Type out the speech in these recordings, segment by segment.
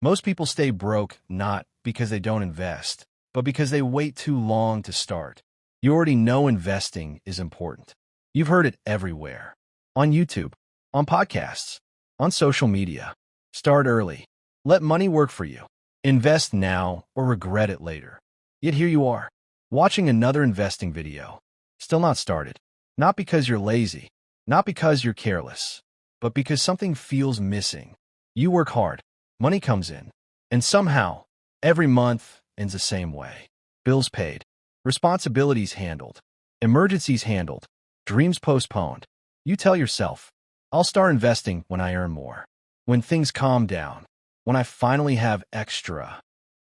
Most people stay broke not because they don't invest, but because they wait too long to start. You already know investing is important. You've heard it everywhere. On YouTube, on podcasts, on social media. Start early. Let money work for you. Invest now or regret it later. Yet here you are, watching another investing video. Still not started. Not because you're lazy, not because you're careless, but because something feels missing. You work hard, money comes in, and somehow, every month ends the same way. Bills paid, responsibilities handled, emergencies handled, dreams postponed. You tell yourself, I'll start investing when I earn more, when things calm down, when I finally have extra.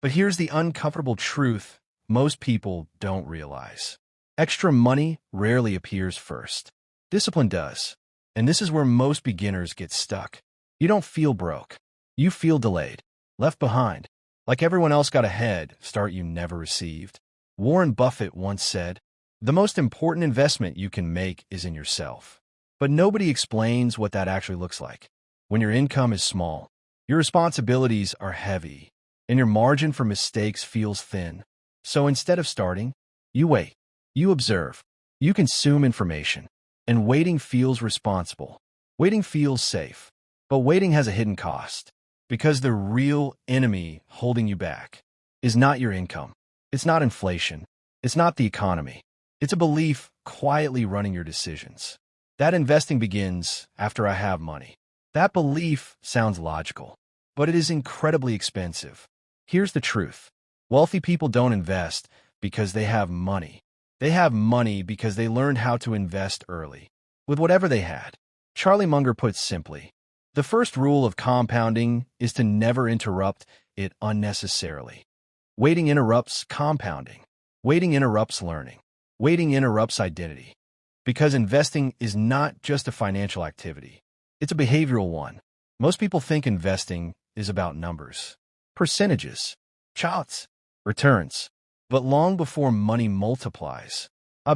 But here's the uncomfortable truth most people don't realize. Extra money rarely appears first. Discipline does. And this is where most beginners get stuck. You don't feel broke. You feel delayed, left behind. Like everyone else got a head start you never received. Warren Buffett once said, "The most important investment you can make is in yourself." But nobody explains what that actually looks like. When your income is small, your responsibilities are heavy, and your margin for mistakes feels thin. So instead of starting, you wait. You observe. You consume information. And waiting feels responsible. Waiting feels safe. But waiting has a hidden cost. Because the real enemy holding you back is not your income. It's not inflation. It's not the economy. It's a belief quietly running your decisions. That investing begins after I have money. That belief sounds logical, but it is incredibly expensive. Here's the truth. Wealthy people don't invest because they have money. They have money because they learned how to invest early, with whatever they had. Charlie Munger puts simply, the first rule of compounding is to never interrupt it unnecessarily. Waiting interrupts compounding. Waiting interrupts learning. Waiting interrupts identity. Because investing is not just a financial activity. It's a behavioral one. Most people think investing is about numbers, percentages, charts, returns. But long before money multiplies,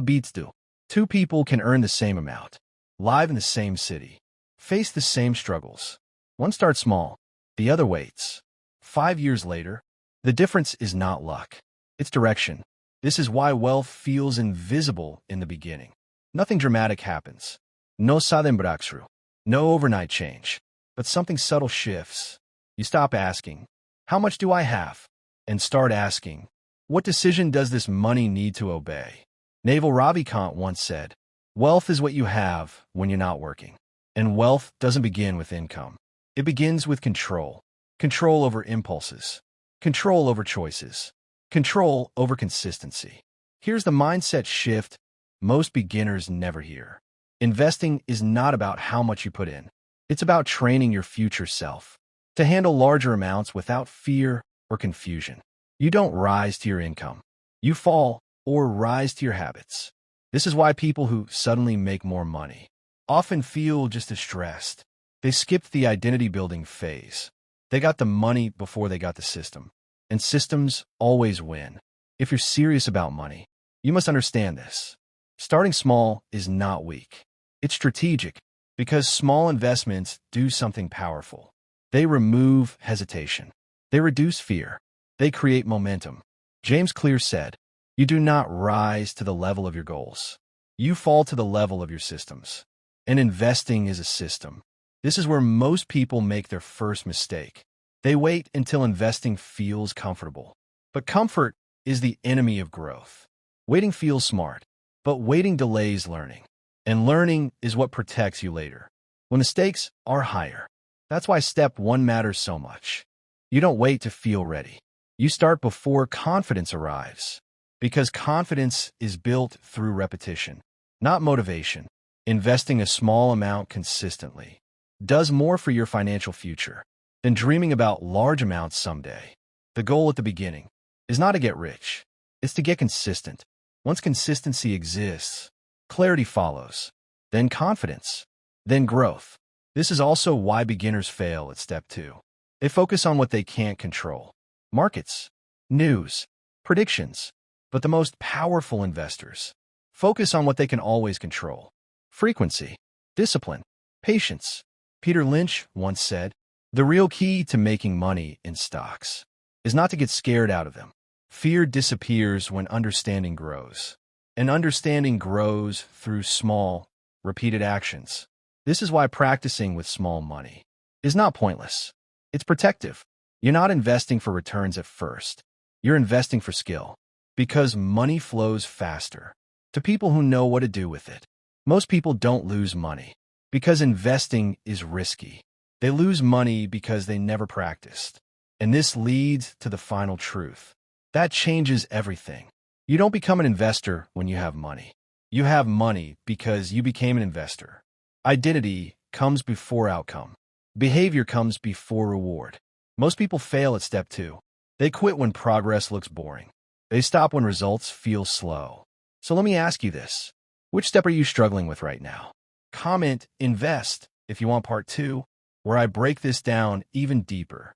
beats do. Two people can earn the same amount, live in the same city, face the same struggles. One starts small, the other waits. 5 years later, the difference is not luck. It's direction. This is why wealth feels invisible in the beginning. Nothing dramatic happens. No sudden breakthrough. No overnight change. But something subtle shifts. You stop asking, how much do I have? And start asking, what decision does this money need to obey? Naval Ravikant once said, wealth is what you have when you're not working. And wealth doesn't begin with income. It begins with control. Control over impulses. Control over choices. Control over consistency. Here's the mindset shift most beginners never hear. Investing is not about how much you put in. It's about training your future self to handle larger amounts without fear or confusion. You don't rise to your income. You fall or rise to your habits. This is why people who suddenly make more money often feel just as stressed. They skipped the identity-building phase. They got the money before they got the system. And systems always win. If you're serious about money, you must understand this. Starting small is not weak. It's strategic because small investments do something powerful. They remove hesitation. They reduce fear. They create momentum. James Clear said, you do not rise to the level of your goals. You fall to the level of your systems. And investing is a system. This is where most people make their first mistake. They wait until investing feels comfortable. But comfort is the enemy of growth. Waiting feels smart, but waiting delays learning. And learning is what protects you later, when the stakes are higher. That's why step 1 matters so much. You don't wait to feel ready. You start before confidence arrives. Because confidence is built through repetition, not motivation. Investing a small amount consistently does more for your financial future than dreaming about large amounts someday. The goal at the beginning is not to get rich. It's to get consistent. Once consistency exists, clarity follows, then confidence, then growth. This is also why beginners fail at step 2. They focus on what they can't control. Markets, news, predictions. But the most powerful investors focus on what they can always control. Frequency, discipline, patience. Peter Lynch once said, The real key to making money in stocks is not to get scared out of them. Fear disappears when understanding grows. And understanding grows through small, repeated actions. This is why practicing with small money is not pointless. It's protective. You're not investing for returns at first. You're investing for skill. Because money flows faster to people who know what to do with it. Most people don't lose money because investing is risky. They lose money because they never practiced. And this leads to the final truth. That changes everything. You don't become an investor when you have money. You have money because you became an investor. Identity comes before outcome. Behavior comes before reward. Most people fail at step 2. They quit when progress looks boring. They stop when results feel slow. So let me ask you this. Which step are you struggling with right now? Comment invest if you want part 2, where I break this down even deeper.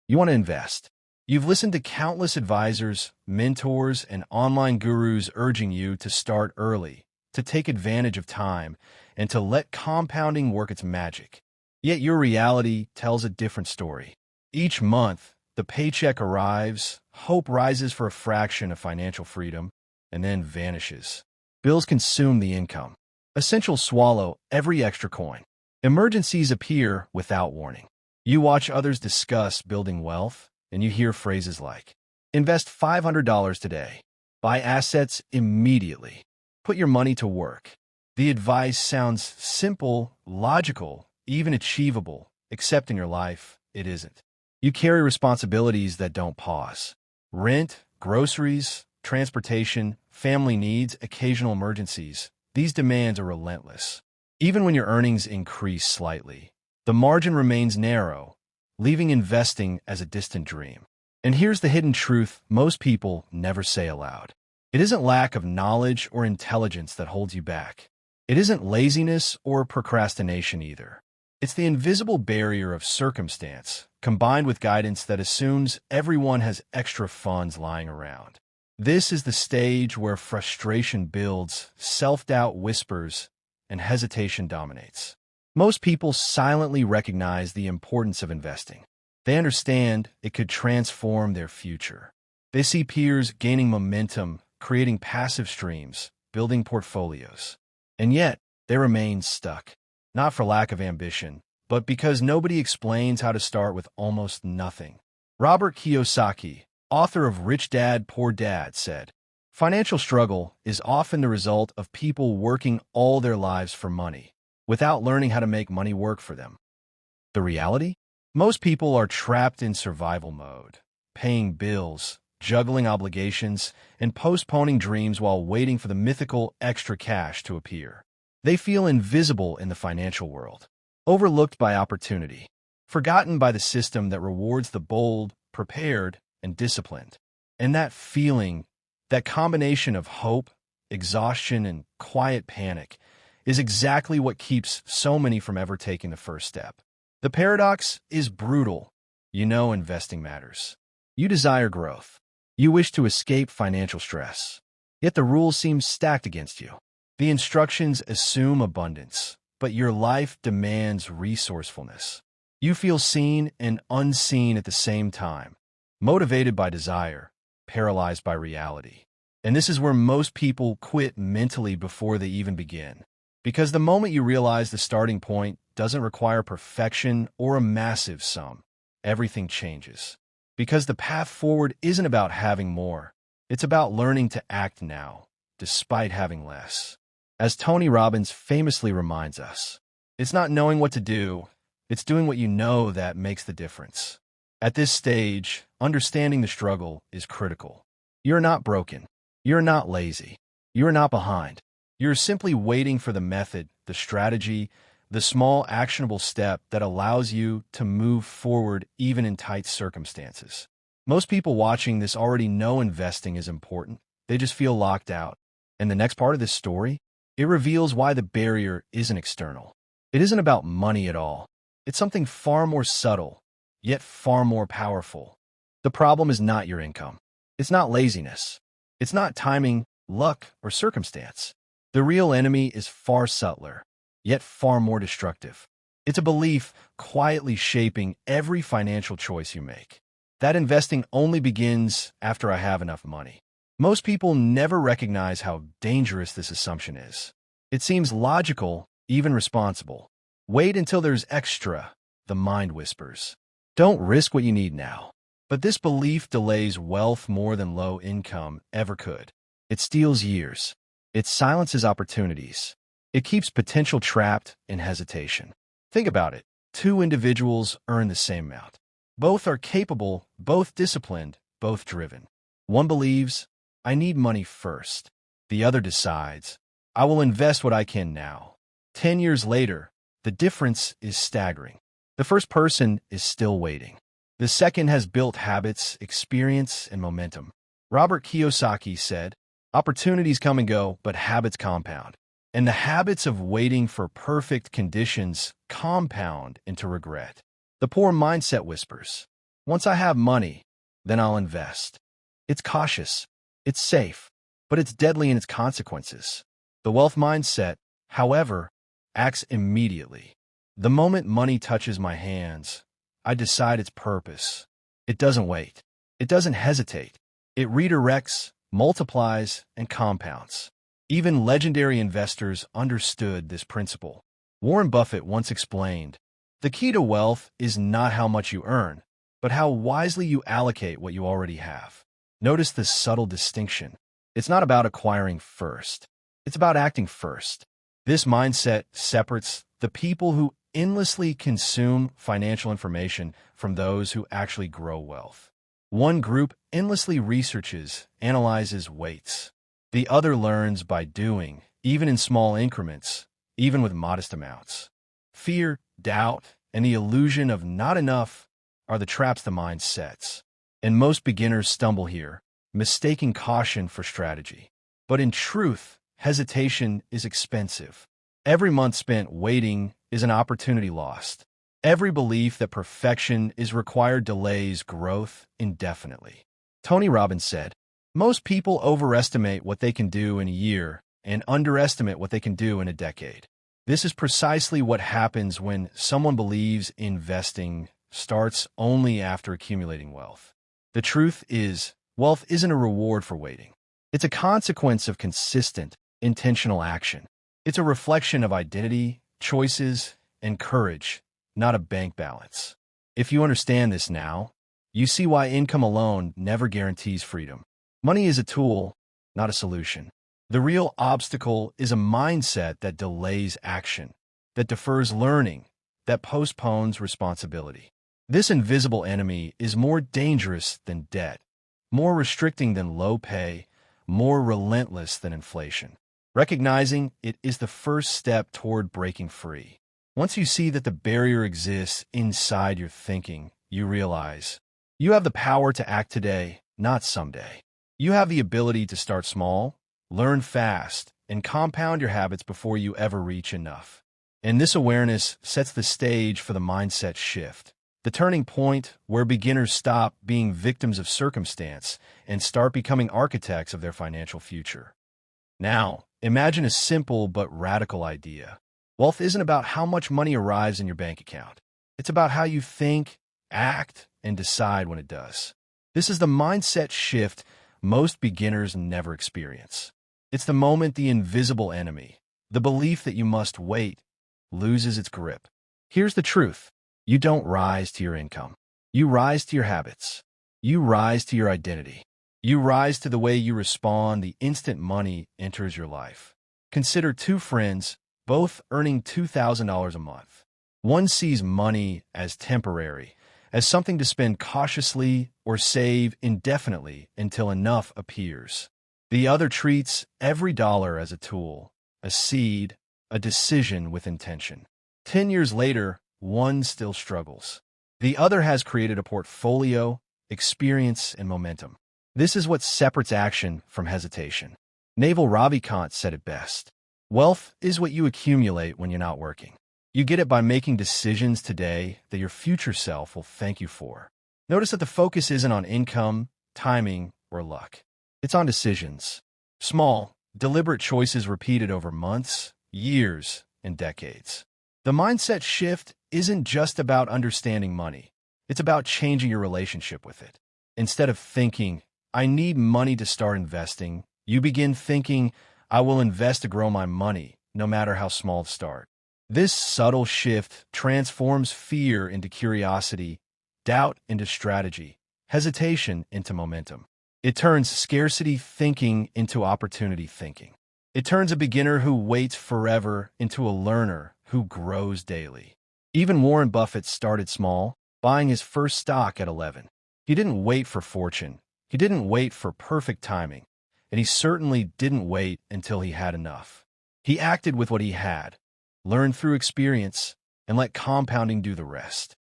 You want to invest. You've listened to countless advisors, mentors, and online gurus urging you to start early, to take advantage of time, and to let compounding work its magic. Yet your reality tells a different story. Each month, the paycheck arrives, hope rises for a fraction of financial freedom, and then vanishes. Bills consume the income. Essentials swallow every extra coin. Emergencies appear without warning. You watch others discuss building wealth, and you hear phrases like, invest $500 today, buy assets immediately, put your money to work. The advice sounds simple, logical, even achievable, except in your life, it isn't. You carry responsibilities that don't pause. Rent, groceries, transportation, family needs, occasional emergencies. These demands are relentless. Even when your earnings increase slightly, the margin remains narrow, leaving investing as a distant dream. And here's the hidden truth most people never say aloud. It isn't lack of knowledge or intelligence that holds you back. It isn't laziness or procrastination either. It's the invisible barrier of circumstance, combined with guidance that assumes everyone has extra funds lying around. This is the stage where frustration builds, self-doubt whispers, and hesitation dominates. Most people silently recognize the importance of investing. They understand it could transform their future. They see peers gaining momentum, creating passive streams, building portfolios. And yet, they remain stuck. Not for lack of ambition, but because nobody explains how to start with almost nothing. Robert Kiyosaki, author of Rich Dad, Poor Dad, said, "Financial struggle is often the result of people working all their lives for money, without learning how to make money work for them." The reality? Most people are trapped in survival mode, paying bills, juggling obligations, and postponing dreams while waiting for the mythical extra cash to appear. They feel invisible in the financial world, overlooked by opportunity, forgotten by the system that rewards the bold, prepared, and disciplined. And that feeling, that combination of hope, exhaustion, and quiet panic, is exactly what keeps so many from ever taking the first step. The paradox is brutal. You know investing matters. You desire growth. You wish to escape financial stress. Yet the rules seem stacked against you. The instructions assume abundance, but your life demands resourcefulness. You feel seen and unseen at the same time, motivated by desire, paralyzed by reality. And this is where most people quit mentally before they even begin. Because the moment you realize the starting point doesn't require perfection or a massive sum, everything changes. Because the path forward isn't about having more. It's about learning to act now, despite having less. As Tony Robbins famously reminds us, it's not knowing what to do, it's doing what you know that makes the difference. At this stage, understanding the struggle is critical. You're not broken. You're not lazy. You're not behind. You're simply waiting for the method, the strategy, the small actionable step that allows you to move forward even in tight circumstances. Most people watching this already know investing is important. They just feel locked out. And the next part of this story, it reveals why the barrier isn't external. It isn't about money at all. It's something far more subtle, yet far more powerful. The problem is not your income. It's not laziness. It's not timing, luck, or circumstance. The real enemy is far subtler, yet far more destructive. It's a belief quietly shaping every financial choice you make. That investing only begins after I have enough money. Most people never recognize how dangerous this assumption is. It seems logical, even responsible. Wait until there's extra, the mind whispers. Don't risk what you need now. But this belief delays wealth more than low income ever could. It steals years. It silences opportunities. It keeps potential trapped in hesitation. Think about it. Two individuals earn the same amount. Both are capable, both disciplined, both driven. One believes, I need money first. The other decides, I will invest what I can now. 10 years later, the difference is staggering. The first person is still waiting. The second has built habits, experience, and momentum. Robert Kiyosaki said, opportunities come and go, but habits compound. And the habits of waiting for perfect conditions compound into regret. The poor mindset whispers, once I have money, then I'll invest. It's cautious, it's safe, but it's deadly in its consequences. The wealth mindset, however, acts immediately. The moment money touches my hands, I decide its purpose. It doesn't wait. It doesn't hesitate. It redirects, multiplies, and compounds. Even legendary investors understood this principle. Warren Buffett once explained, the key to wealth is not how much you earn, but how wisely you allocate what you already have. Notice this subtle distinction. It's not about acquiring first. It's about acting first. This mindset separates the people who endlessly consume financial information from those who actually grow wealth. One group endlessly researches, analyzes, waits. The other learns by doing, even in small increments, even with modest amounts. Fear, doubt, and the illusion of not enough are the traps the mind sets. And most beginners stumble here, mistaking caution for strategy. But in truth, hesitation is expensive. Every month spent waiting is an opportunity lost. Every belief that perfection is required delays growth indefinitely. Tony Robbins said, most people overestimate what they can do in a year and underestimate what they can do in a decade. This is precisely what happens when someone believes investing starts only after accumulating wealth. The truth is, wealth isn't a reward for waiting. It's a consequence of consistent, intentional action. It's a reflection of identity, choices, and courage, not a bank balance. If you understand this now, you see why income alone never guarantees freedom. Money is a tool, not a solution. The real obstacle is a mindset that delays action, that defers learning, that postpones responsibility. This invisible enemy is more dangerous than debt, more restricting than low pay, more relentless than inflation. Recognizing it is the first step toward breaking free. Once you see that the barrier exists inside your thinking, you realize you have the power to act today, not someday. You have the ability to start small, learn fast, and compound your habits before you ever reach enough. And this awareness sets the stage for the mindset shift, the turning point where beginners stop being victims of circumstance and start becoming architects of their financial future. Now, imagine a simple but radical idea. Wealth isn't about how much money arrives in your bank account. It's about how you think, act, and decide when it does. This is the mindset shift most beginners never experience. It's the moment the invisible enemy, the belief that you must wait, loses its grip. Here's the truth. You don't rise to your income. You rise to your habits. You rise to your identity. You rise to the way you respond the instant money enters your life. Consider two friends, both earning $2,000 a month. One sees money as temporary, as something to spend cautiously or save indefinitely until enough appears. The other treats every dollar as a tool, a seed, a decision with intention. 10 years later, one still struggles. The other has created a portfolio, experience, and momentum. This is what separates action from hesitation. Naval Ravikant said it best. Wealth is what you accumulate when you're not working. You get it by making decisions today that your future self will thank you for. Notice that the focus isn't on income, timing, or luck. It's on decisions. Small, deliberate choices repeated over months, years, and decades. The mindset shift isn't just about understanding money. It's about changing your relationship with it. Instead of thinking, I need money to start investing, you begin thinking, I will invest to grow my money, no matter how small the start. This subtle shift transforms fear into curiosity, doubt into strategy, hesitation into momentum. It turns scarcity thinking into opportunity thinking. It turns a beginner who waits forever into a learner who grows daily. Even Warren Buffett started small, buying his first stock at 11. He didn't wait for fortune. He didn't wait for perfect timing. And he certainly didn't wait until he had enough. He acted with what he had, learned through experience, and let compounding do the rest.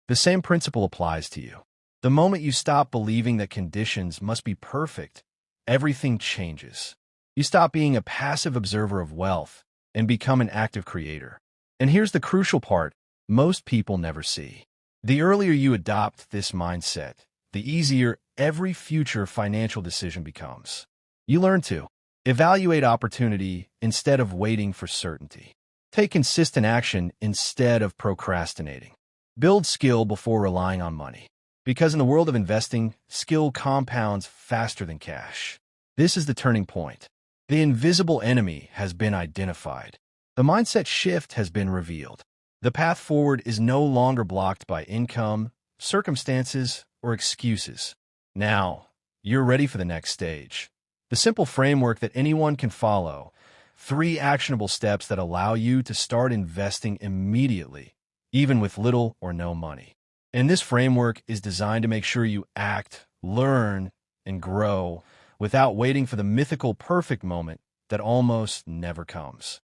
The same principle applies to you. The moment you stop believing that conditions must be perfect, everything changes. You stop being a passive observer of wealth and become an active creator. And here's the crucial part most people never see. The earlier you adopt this mindset, the easier every future financial decision becomes. You learn to evaluate opportunity instead of waiting for certainty. Take consistent action instead of procrastinating. Build skill before relying on money. Because in the world of investing, skill compounds faster than cash. This is the turning point. The invisible enemy has been identified. The mindset shift has been revealed. The path forward is no longer blocked by income, circumstances, or excuses. Now, you're ready for the next stage. The simple framework that anyone can follow. 3 actionable steps that allow you to start investing immediately, even with little or no money. And this framework is designed to make sure you act, learn, and grow without waiting for the mythical perfect moment that almost never comes.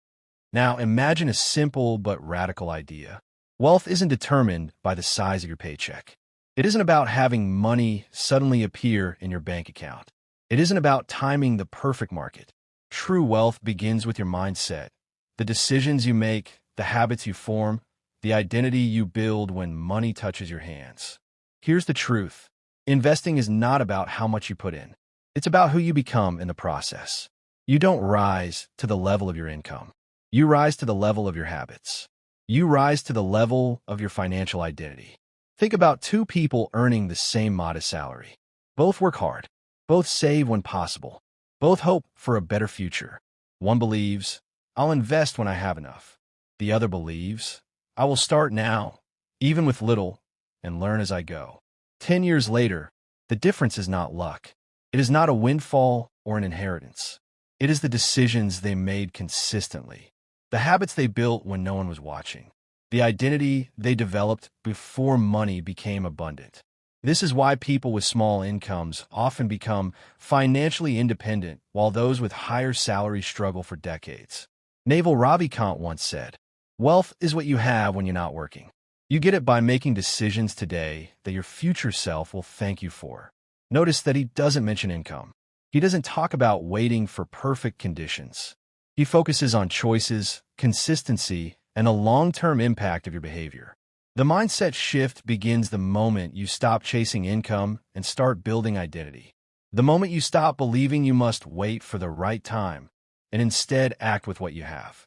Now, imagine a simple but radical idea. Wealth isn't determined by the size of your paycheck. It isn't about having money suddenly appear in your bank account. It isn't about timing the perfect market. True wealth begins with your mindset, the decisions you make, the habits you form, the identity you build when money touches your hands. Here's the truth. Investing is not about how much you put in. It's about who you become in the process. You don't rise to the level of your income. You rise to the level of your habits. You rise to the level of your financial identity. Think about 2 people earning the same modest salary. Both work hard. Both save when possible. Both hope for a better future. One believes, I'll invest when I have enough. The other believes, I will start now, even with little, and learn as I go. 10 years later, the difference is not luck. It is not a windfall or an inheritance. It is the decisions they made consistently, the habits they built when no one was watching, the identity they developed before money became abundant. This is why people with small incomes often become financially independent, while those with higher salaries struggle for decades. Naval Ravikant once said, wealth is what you have when you're not working. You get it by making decisions today that your future self will thank you for. Notice that he doesn't mention income. He doesn't talk about waiting for perfect conditions. He focuses on choices, consistency, and a long-term impact of your behavior. The mindset shift begins the moment you stop chasing income and start building identity. The moment you stop believing you must wait for the right time and instead act with what you have.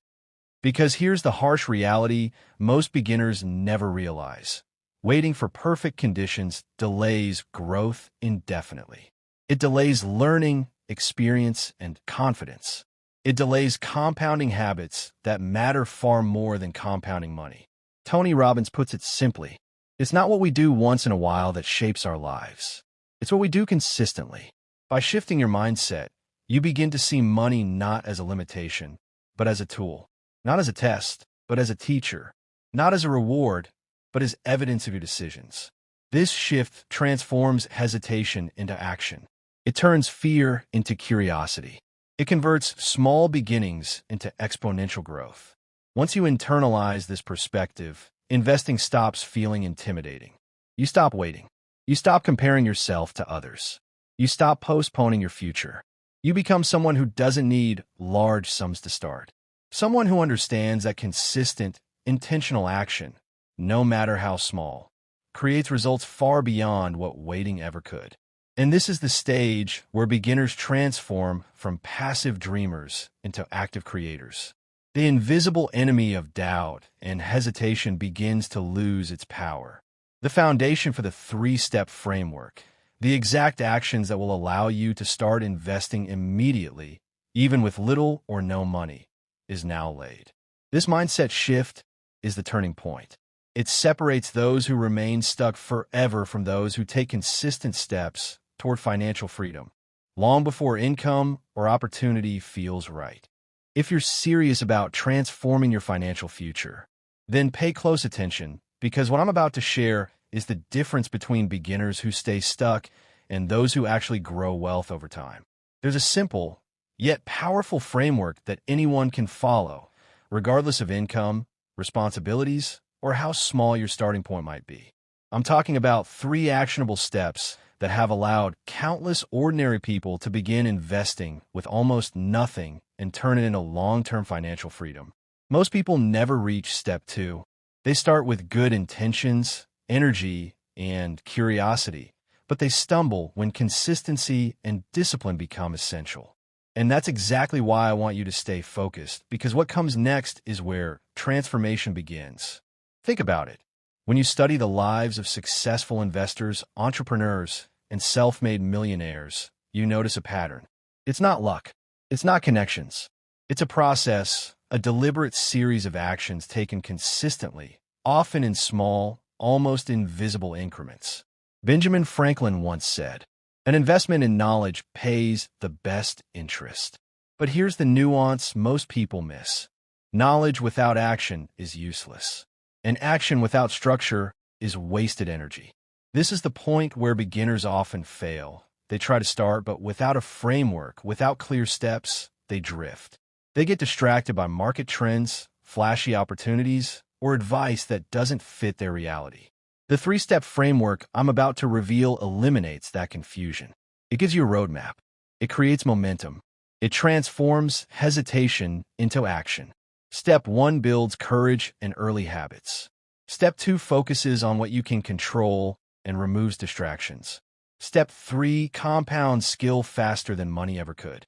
Because here's the harsh reality most beginners never realize. Waiting for perfect conditions delays growth indefinitely. It delays learning, experience, and confidence. It delays compounding habits that matter far more than compounding money. Tony Robbins puts it simply, it's not what we do once in a while that shapes our lives. It's what we do consistently. By shifting your mindset, you begin to see money not as a limitation, but as a tool. Not as a test, but as a teacher. Not as a reward, but as evidence of your decisions. This shift transforms hesitation into action. It turns fear into curiosity. It converts small beginnings into exponential growth. Once you internalize this perspective, investing stops feeling intimidating. You stop waiting. You stop comparing yourself to others. You stop postponing your future. You become someone who doesn't need large sums to start. Someone who understands that consistent, intentional action, no matter how small, creates results far beyond what waiting ever could. And this is the stage where beginners transform from passive dreamers into active creators. The invisible enemy of doubt and hesitation begins to lose its power. The foundation for the three-step framework, the exact actions that will allow you to start investing immediately, even with little or no money, is now laid. This mindset shift is the turning point. It separates those who remain stuck forever from those who take consistent steps toward financial freedom, long before income or opportunity feels right. If you're serious about transforming your financial future, then pay close attention, because what I'm about to share is the difference between beginners who stay stuck and those who actually grow wealth over time. There's a simple, yet powerful framework that anyone can follow, regardless of income, responsibilities, or how small your starting point might be. I'm talking about 3 actionable steps that have allowed countless ordinary people to begin investing with almost nothing and turn it into long-term financial freedom. Most people never reach step 2. They start with good intentions, energy, and curiosity, but they stumble when consistency and discipline become essential. And that's exactly why I want you to stay focused, because what comes next is where transformation begins. Think about it. When you study the lives of successful investors, entrepreneurs, and self-made millionaires, you notice a pattern. It's not luck. It's not connections. It's a process, a deliberate series of actions taken consistently, often in small, almost invisible increments. Benjamin Franklin once said, "An investment in knowledge pays the best interest." But here's the nuance most people miss. Knowledge without action is useless, and action without structure is wasted energy. This is the point where beginners often fail. They try to start, but without a framework, without clear steps, they drift. They get distracted by market trends, flashy opportunities, or advice that doesn't fit their reality. The 3-step framework I'm about to reveal eliminates that confusion. It gives you a roadmap. It creates momentum. It transforms hesitation into action. Step 1 builds courage and early habits. Step 2 focuses on what you can control and removes distractions. Step 3 compounds skill faster than money ever could.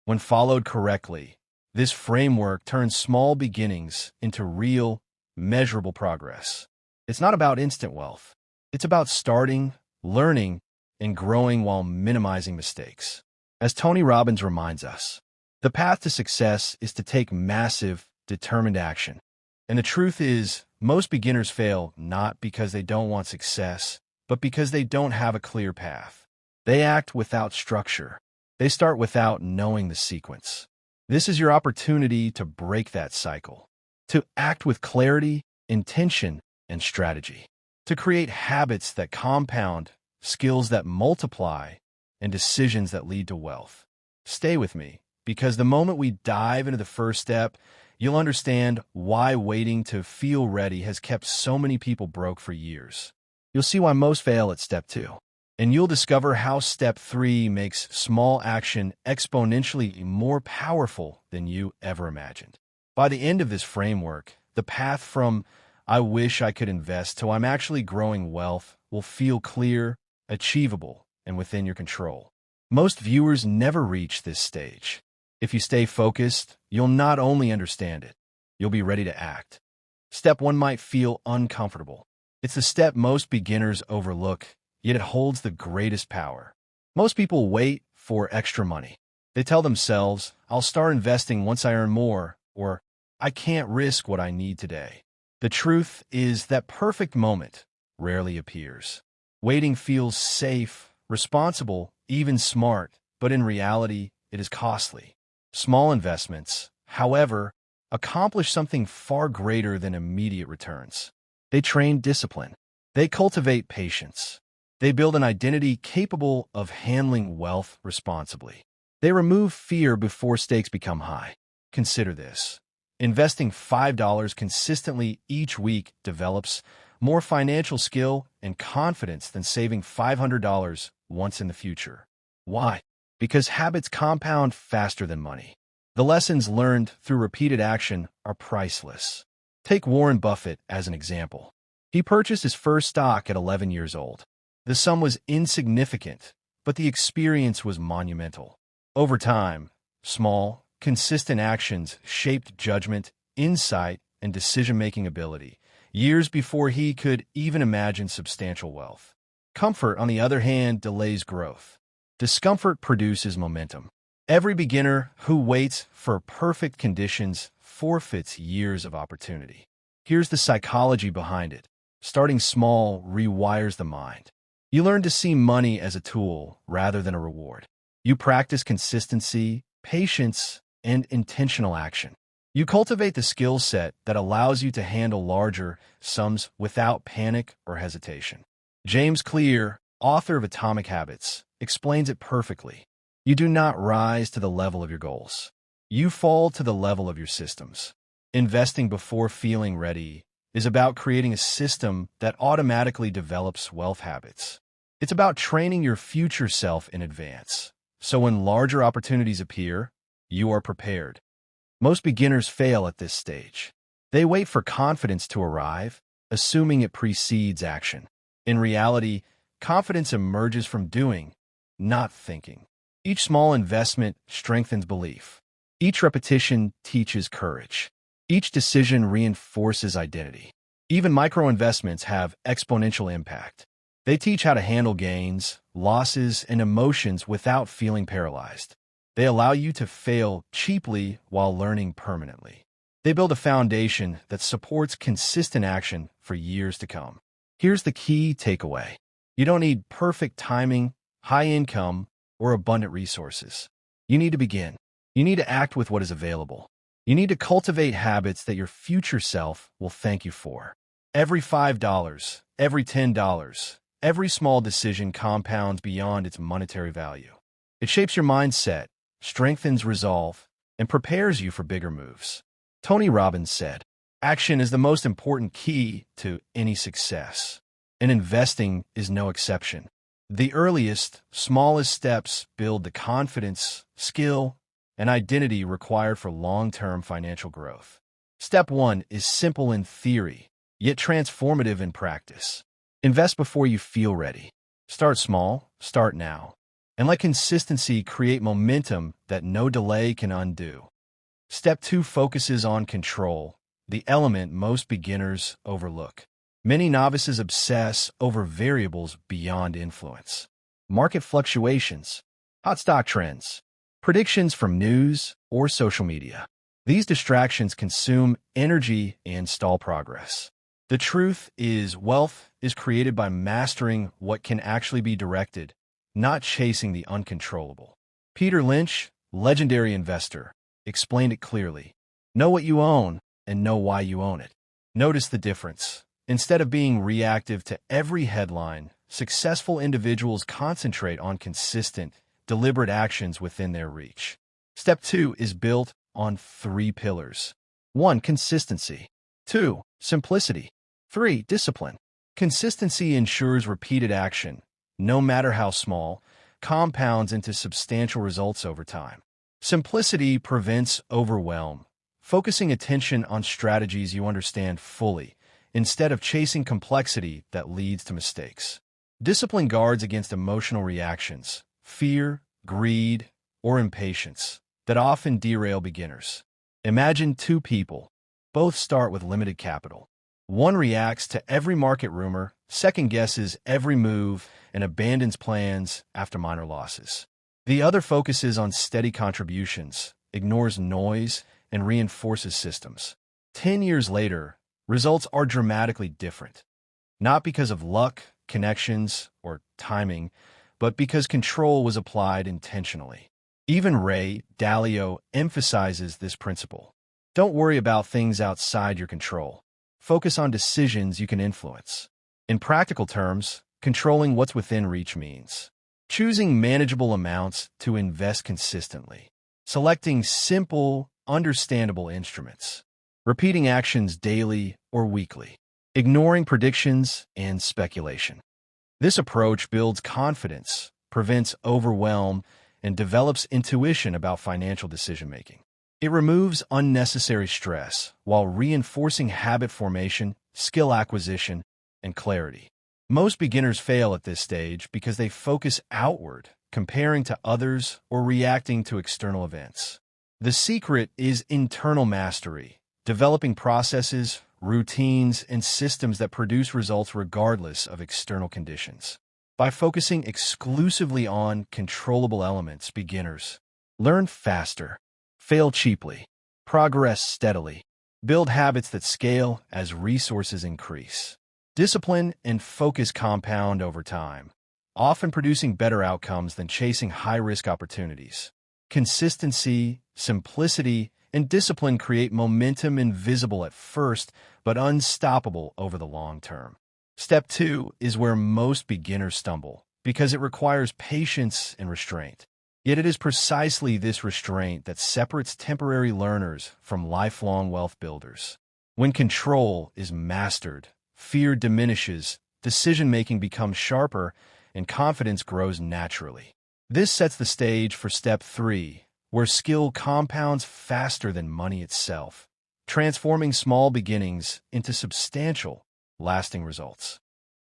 When followed correctly, this framework turns small beginnings into real, measurable progress. It's not about instant wealth. It's about starting, learning, and growing while minimizing mistakes. As Tony Robbins reminds us, the path to success is to take massive, determined action. And the truth is, most beginners fail not because they don't want success, but because they don't have a clear path. They act without structure. They start without knowing the sequence. This is your opportunity to break that cycle, to act with clarity, intention, and strategy, to create habits that compound, skills that multiply, and decisions that lead to wealth. Stay with me, because the moment we dive into the first step, you'll understand why waiting to feel ready has kept so many people broke for years. You'll see why most fail at step 2, and you'll discover how step 3 makes small action exponentially more powerful than you ever imagined. By the end of this framework, the path from "I wish I could invest" to "I'm actually growing wealth" will feel clear, achievable, and within your control. Most viewers never reach this stage. If you stay focused, you'll not only understand it, you'll be ready to act. Step 1 might feel uncomfortable. It's the step most beginners overlook, yet it holds the greatest power. Most people wait for extra money. They tell themselves, "I'll start investing once I earn more," or "I can't risk what I need today." The truth is that perfect moment rarely appears. Waiting feels safe, responsible, even smart, but in reality, it is costly. Small investments, however, accomplish something far greater than immediate returns. They train discipline. They cultivate patience. They build an identity capable of handling wealth responsibly. They remove fear before stakes become high. Consider this. Investing $5 consistently each week develops more financial skill and confidence than saving $500 once in the future. Why? Because habits compound faster than money. The lessons learned through repeated action are priceless. Take Warren Buffett as an example. He purchased his first stock at 11 years old. The sum was insignificant, but the experience was monumental. Over time, small, consistent actions shaped judgment, insight, and decision-making ability, years before he could even imagine substantial wealth. Comfort, on the other hand, delays growth. Discomfort produces momentum. Every beginner who waits for perfect conditions forfeits years of opportunity. Here's the psychology behind it. Starting small rewires the mind. You learn to see money as a tool rather than a reward. You practice consistency, patience, and intentional action. You cultivate the skill set that allows you to handle larger sums without panic or hesitation. James Clear, author of Atomic Habits, explains it perfectly. You do not rise to the level of your goals. You fall to the level of your systems. Investing before feeling ready is about creating a system that automatically develops wealth habits. It's about training your future self in advance, so when larger opportunities appear, you are prepared. Most beginners fail at this stage. They wait for confidence to arrive, assuming it precedes action. In reality, confidence emerges from doing, not thinking. Each small investment strengthens belief. Each repetition teaches courage. Each decision reinforces identity. Even micro-investments have exponential impact. They teach how to handle gains, losses, and emotions without feeling paralyzed. They allow you to fail cheaply while learning permanently. They build a foundation that supports consistent action for years to come. Here's the key takeaway. You don't need perfect timing, high income, or abundant resources. You need to begin. You need to act with what is available. You need to cultivate habits that your future self will thank you for. Every $5, every $10, every small decision compounds beyond its monetary value. It shapes your mindset, strengthens resolve, and prepares you for bigger moves. Tony Robbins said, "Action is the most important key to any success, and investing is no exception." The earliest, smallest steps build the confidence, skill, and identity required for long-term financial growth. Step 1 is simple in theory, yet transformative in practice. Invest before you feel ready. Start small, start now, and let consistency create momentum that no delay can undo. Step 2 focuses on control, the element most beginners overlook. Many novices obsess over variables beyond influence. Market fluctuations, hot stock trends, predictions from news or social media. These distractions consume energy and stall progress. The truth is, wealth is created by mastering what can actually be directed, not chasing the uncontrollable. Peter Lynch, legendary investor, explained it clearly. Know what you own and know why you own it. Notice the difference. Instead of being reactive to every headline, successful individuals concentrate on consistent, deliberate actions within their reach. Step 2 is built on 3 pillars. 1. Consistency. 2. Simplicity. 3. Discipline. Consistency ensures repeated action, no matter how small, compounds into substantial results over time. Simplicity prevents overwhelm, focusing attention on strategies you understand fully, instead of chasing complexity that leads to mistakes. Discipline guards against emotional reactions, fear, greed, or impatience that often derail beginners. Imagine 2 people. Both start with limited capital. One reacts to every market rumor, second guesses every move, and abandons plans after minor losses. The other focuses on steady contributions, ignores noise, and reinforces systems. 10 years later, results are dramatically different. Not because of luck, connections, or timing, but because control was applied intentionally. Even Ray Dalio emphasizes this principle. Don't worry about things outside your control. Focus on decisions you can influence. In practical terms, controlling what's within reach means choosing manageable amounts to invest consistently, selecting simple, understandable instruments, repeating actions daily or weekly, ignoring predictions and speculation. This approach builds confidence, prevents overwhelm, and develops intuition about financial decision-making. It removes unnecessary stress while reinforcing habit formation, skill acquisition, and clarity. Most beginners fail at this stage because they focus outward, comparing to others or reacting to external events. The secret is internal mastery, developing processes, routines, and systems that produce results regardless of external conditions. By focusing exclusively on controllable elements, beginners learn faster, fail cheaply, progress steadily, build habits that scale as resources increase. Discipline and focus compound over time, often producing better outcomes than chasing high-risk opportunities. Consistency, simplicity, and discipline create momentum invisible at first, but unstoppable over the long term. Step 2 is where most beginners stumble, because it requires patience and restraint. Yet it is precisely this restraint that separates temporary learners from lifelong wealth builders. When control is mastered, fear diminishes, decision-making becomes sharper, and confidence grows naturally. This sets the stage for Step 3, where skill compounds faster than money itself, transforming small beginnings into substantial, lasting results.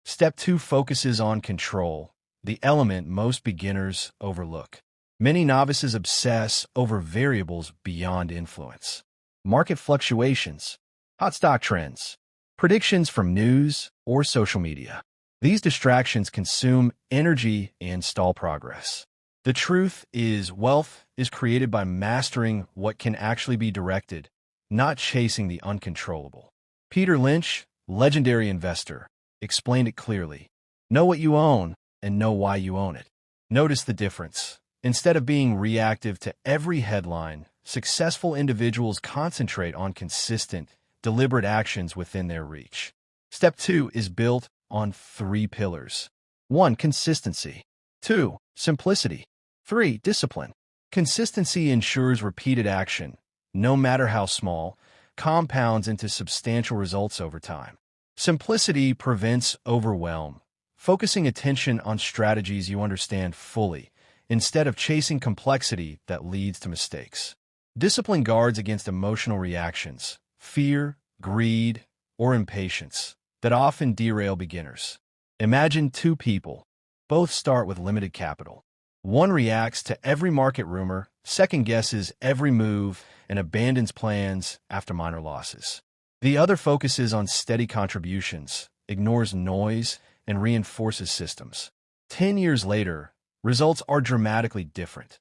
Step 2 focuses on control, the element most beginners overlook. Many novices obsess over variables beyond influence. Market fluctuations, hot stock trends, predictions from news or social media. These distractions consume energy and stall progress. The truth is, wealth is created by mastering what can actually be directed, not chasing the uncontrollable. Peter Lynch, legendary investor, explained it clearly. Know what you own and know why you own it. Notice the difference. Instead of being reactive to every headline, successful individuals concentrate on consistent, deliberate actions within their reach. Step 2 is built on 3 pillars. 1. Consistency. 2. Simplicity. 3. Discipline. Consistency ensures repeated action, no matter how small, compounds into substantial results over time. Simplicity prevents overwhelm, focusing attention on strategies you understand fully, instead of chasing complexity that leads to mistakes. Discipline guards against emotional reactions, fear, greed, or impatience, that often derail beginners. Imagine 2 people. Both start with limited capital. One reacts to every market rumor, second-guesses every move, and abandons plans after minor losses. The other focuses on steady contributions, ignores noise, and reinforces systems. 10 years later, results are dramatically different.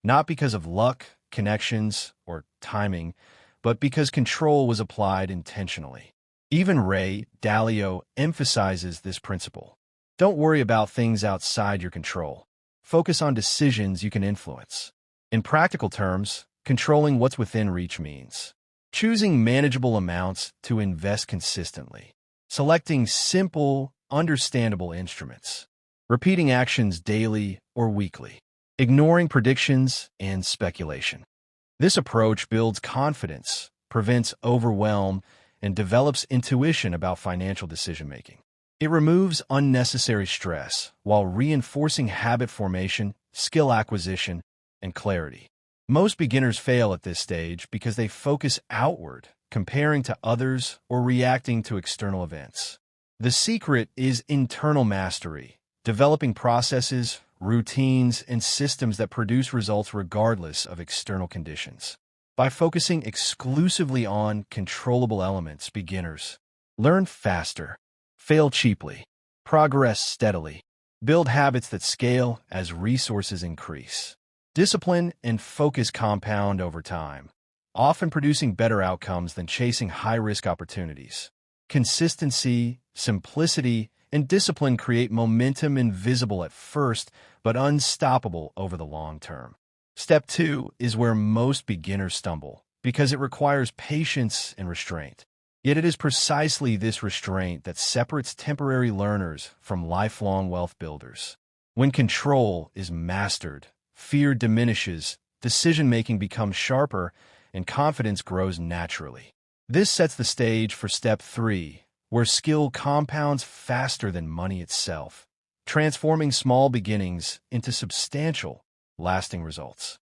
Not because of luck, connections, or timing, but because control was applied intentionally. Even Ray Dalio emphasizes this principle. Don't worry about things outside your control. Focus on decisions you can influence. In practical terms, controlling what's within reach means choosing manageable amounts to invest consistently, selecting simple, understandable instruments, repeating actions daily or weekly, ignoring predictions and speculation. This approach builds confidence, prevents overwhelm, and develops intuition about financial decision-making. It removes unnecessary stress while reinforcing habit formation, skill acquisition, and clarity. Most beginners fail at this stage because they focus outward, comparing to others or reacting to external events. The secret is internal mastery, developing processes, routines, and systems that produce results regardless of external conditions. By focusing exclusively on controllable elements, beginners learn faster, fail cheaply, progress steadily, build habits that scale as resources increase. Discipline and focus compound over time, often producing better outcomes than chasing high-risk opportunities. Consistency, simplicity, and discipline create momentum invisible at first, but unstoppable over the long term. Step 2 is where most beginners stumble, because it requires patience and restraint. Yet it is precisely this restraint that separates temporary learners from lifelong wealth builders. When control is mastered, fear diminishes, decision-making becomes sharper, and confidence grows naturally. This sets the stage for Step 3, where skill compounds faster than money itself, transforming small beginnings into substantial, lasting results.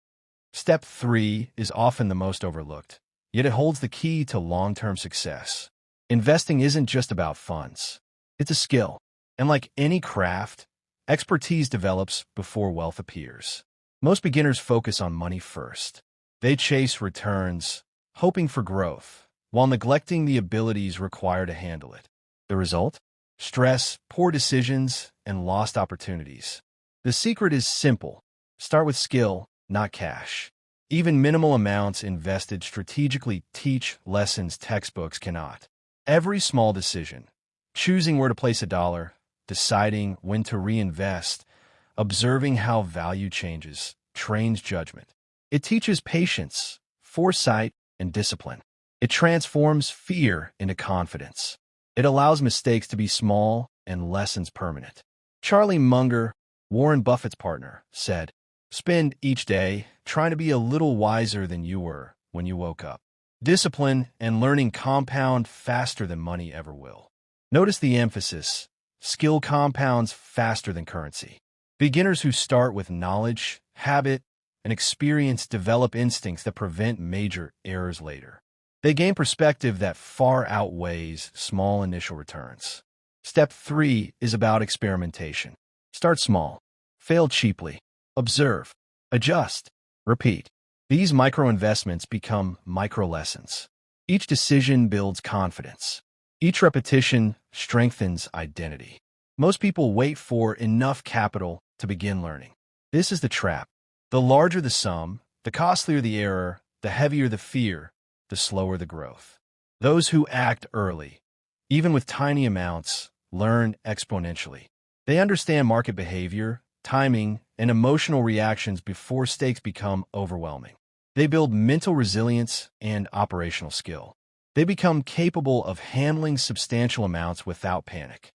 Step 3 is often the most overlooked, yet it holds the key to long-term success. Investing isn't just about funds. It's a skill, and like any craft, expertise develops before wealth appears. Most beginners focus on money first. They chase returns, hoping for growth, while neglecting the abilities required to handle it. The result? Stress, poor decisions, and lost opportunities. The secret is simple. Start with skill, not cash. Even minimal amounts invested strategically teach lessons textbooks cannot. Every small decision, choosing where to place a dollar, deciding when to reinvest, observing how value changes, trains judgment. It teaches patience, foresight, and discipline. It transforms fear into confidence. It allows mistakes to be small and lessons permanent. Charlie Munger, Warren Buffett's partner, said, "Spend each day trying to be a little wiser than you were when you woke up. Discipline and learning compound faster than money ever will." Notice the emphasis. Skill compounds faster than currency. Beginners who start with knowledge, habit, and experience develop instincts that prevent major errors later. They gain perspective that far outweighs small initial returns. Step 3 is about experimentation. Start small. Fail cheaply. Observe. Adjust. Repeat. These micro-investments become micro-lessons. Each decision builds confidence. Each repetition strengthens identity. Most people wait for enough capital to begin learning. This is the trap. The larger the sum, the costlier the error, the heavier the fear, the slower the growth. Those who act early, even with tiny amounts, learn exponentially. They understand market behavior, timing, and emotional reactions before stakes become overwhelming. They build mental resilience and operational skill. They become capable of handling substantial amounts without panic.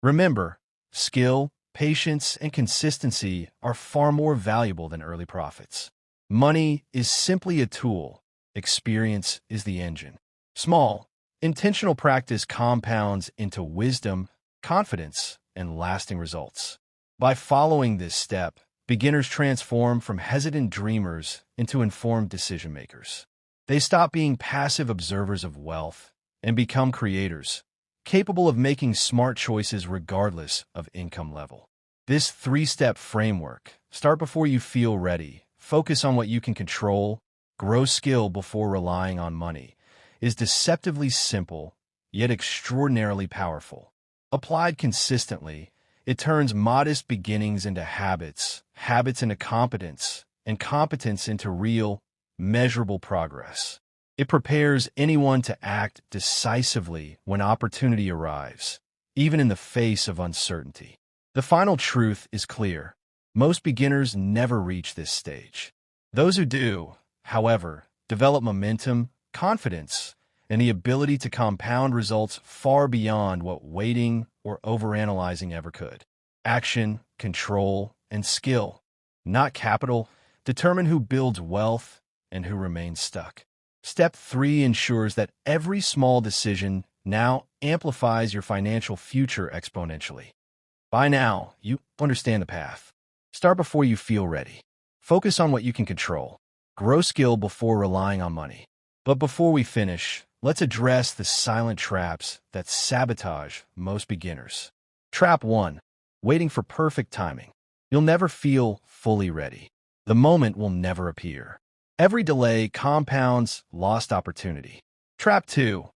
Remember, skill, patience, and consistency are far more valuable than early profits. Money is simply a tool. Experience is the engine. Small, intentional practice compounds into wisdom, confidence, and lasting results. By following this step, beginners transform from hesitant dreamers into informed decision-makers. They stop being passive observers of wealth and become creators, capable of making smart choices regardless of income level. This 3-step framework, start before you feel ready, focus on what you can control, grow skill before relying on money, is deceptively simple, yet extraordinarily powerful. Applied consistently, it turns modest beginnings into habits, habits into competence, and competence into real, measurable progress. It prepares anyone to act decisively when opportunity arrives, even in the face of uncertainty. The final truth is clear. Most beginners never reach this stage. Those who do, however, develop momentum, confidence, and the ability to compound results far beyond what waiting or overanalyzing ever could. Action, control, and skill, not capital, determine who builds wealth and who remains stuck. Step 3 ensures that every small decision now amplifies your financial future exponentially. By now, you understand the path. Start before you feel ready. Focus on what you can control. Grow skill before relying on money. But before we finish, let's address the silent traps that sabotage most beginners. Trap 1. Waiting for perfect timing. You'll never feel fully ready. The moment will never appear. Every delay compounds lost opportunity. Trap 2.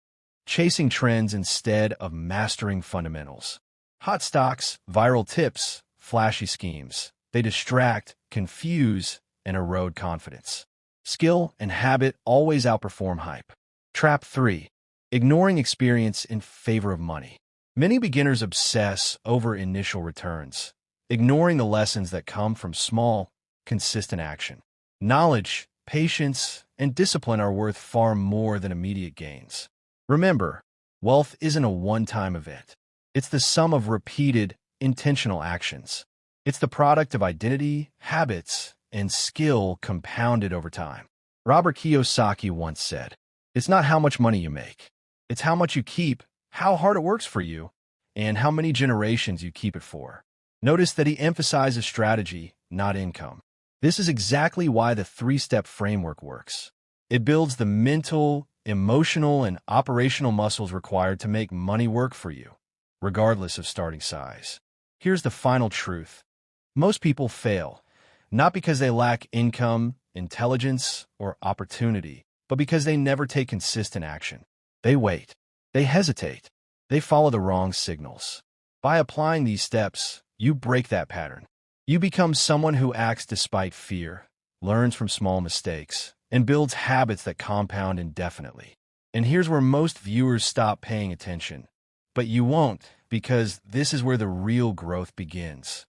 Chasing trends instead of mastering fundamentals. Hot stocks, viral tips, flashy schemes. They distract, confuse, and erode confidence. Skill and habit always outperform hype. Trap 3. Ignoring experience in favor of money. Many beginners obsess over initial returns, ignoring the lessons that come from small, consistent action. Knowledge, patience, and discipline are worth far more than immediate gains. Remember, wealth isn't a one-time event. It's the sum of repeated, intentional actions. It's the product of identity, habits, and skill compounded over time. Robert Kiyosaki once said, "It's not how much money you make. It's how much you keep, how hard it works for you, and how many generations you keep it for." Notice that he emphasizes strategy, not income. This is exactly why the 3-step framework works. It builds the mental, emotional, and operational muscles required to make money work for you, regardless of starting size. Here's the final truth. Most people fail, not because they lack income, intelligence, or opportunity, but because they never take consistent action. They wait. They hesitate. They follow the wrong signals. By applying these steps, you break that pattern. You become someone who acts despite fear, learns from small mistakes, and builds habits that compound indefinitely. And here's where most viewers stop paying attention. But you won't, because this is where the real growth begins.